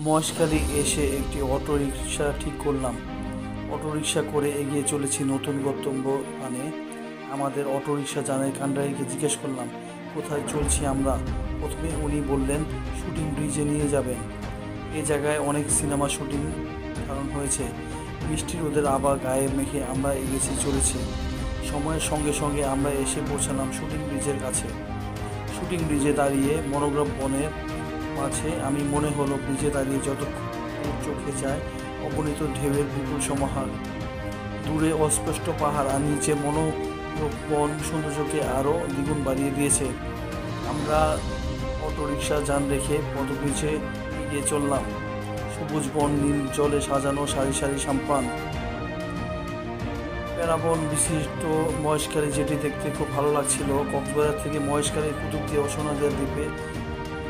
মহেশখালী এসে একটি অটোরিকশা ঠিক করলাম। অটোরিকশা করে এগিয়ে চলেছি নতুন গন্তব্যস্থানে। আমাদের অটোরিকশা জানাই কান্ডারিকে জিজ্ঞেস করলাম, কোথায় চলছি আমরা। প্রথমে উনি বললেন শুটিং ব্রিজে নিয়ে যাবেন। এ জায়গায় অনেক সিনেমা শুটিং ধারণ হয়েছে। মিষ্টি রোদের আবার গায়ে মেখে আমরা এগিয়ে চলেছি। সময়ের সঙ্গে সঙ্গে আমরা এসে পৌঁছালাম শুটিং ব্রিজের কাছে। শুটিং ব্রিজে দাঁড়িয়ে মনোগ্রাম বনের মাঝে আমি মনে হলো ব্রিজে দাঁড়িয়ে যত চোখে যায় অগণিত ঢেউয়ের বিপুল সমাহার। দূরে অস্পষ্ট পাহাড় আর নিচে মনোরম সৌন্দর্যকে আরও দ্বিগুণ বাড়িয়ে দিয়েছে। আমরা অটোরিকশা যান রেখে পদব্রিজে এগিয়ে চললাম। সবুজ বন, নীল জলে সাজানো সারি সারি সাম্পান, প্যারাবন বিশিষ্ট মহেশখালী, যেটি দেখতে খুব ভালো লাগছিল। কক্সবাজার থেকে মহেশখালীর কুতুবদিয়া ও সোনাদিয়া দ্বীপে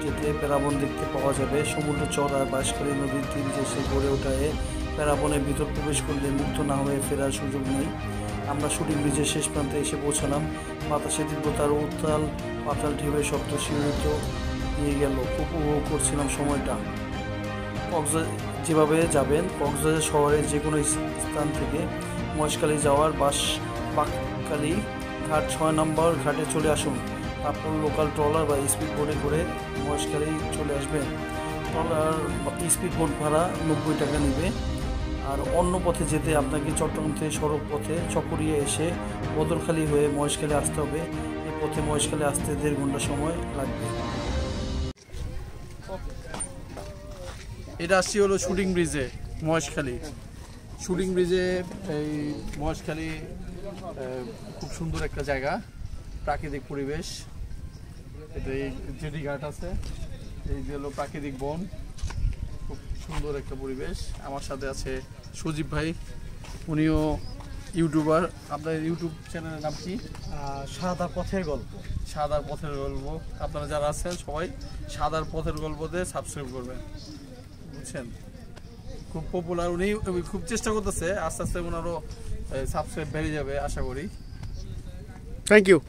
যেতে প্যারাবন দেখতে পাওয়া যাবে। সমুদ্র চর আর বাঁশখালী নদীর তীর ঘেঁষে গড়ে ওঠায় প্যারাবনের ভিতর প্রবেশ করলে মুক্ত না হয়ে ফেরার সুযোগ নেই। আমরা শুটিং ব্রিজের শেষ প্রান্তে এসে পৌঁছালাম। বাতাসে তীব্রতার উত্তাল পাতাল ঢেউয়ের শব্দ শিহরিত নিয়ে গেল। খুব উপভোগ করছিলাম সময়টা। যেভাবে যাবেন কক্সবাজার শহরের যে কোনো স্থান থেকে মহেশখালী যাওয়ার বাঁকখালী ঘাট 6 নম্বর ঘাটে চলে আসুন। তারপর লোকাল ট্রলার বা স্পিড বোটে করে মহেশখালী চলে আসবেন। ট্রলার স্পিড বোট ভাড়া 90 টাকা নেবে। আর অন্য পথে যেতে আপনাকে চট্টগ্রাম থেকে সড়ক পথে চকরিয়া এসে বদরখালী হয়ে মহেশখালী আসতে হবে। এই পথে মহেশখালী আসতে 1.5 ঘন্টা সময় লাগবে। এটা আসছি হলো শুটিং ব্রিজে মহেশখালী। শুটিং ব্রিজে এই মহেশখালী খুব সুন্দর একটা জায়গা, প্রাকৃতিক পরিবেশ। এটা এই জেডি ঘাট আছে, এই যে হলো প্রাকৃতিক বন, খুব সুন্দর একটা পরিবেশ। আমার সাথে আছে সজীব ভাই, উনিও ইউটিউবার। আপনার ইউটিউব চ্যানেলের নাম কি? সাদা পথের গল্প। সাদার পথের গল্প। আপনারা যারা আছেন সবাই সাদার পথের গল্পতে সাবস্ক্রাইব করবেন, বুঝছেন? খুব পপুলার, উনি খুব চেষ্টা করতেছে, আস্তে আস্তে ওনারও সাবস্ক্রাইব বেড়ে যাবে আশা করি। Thank you.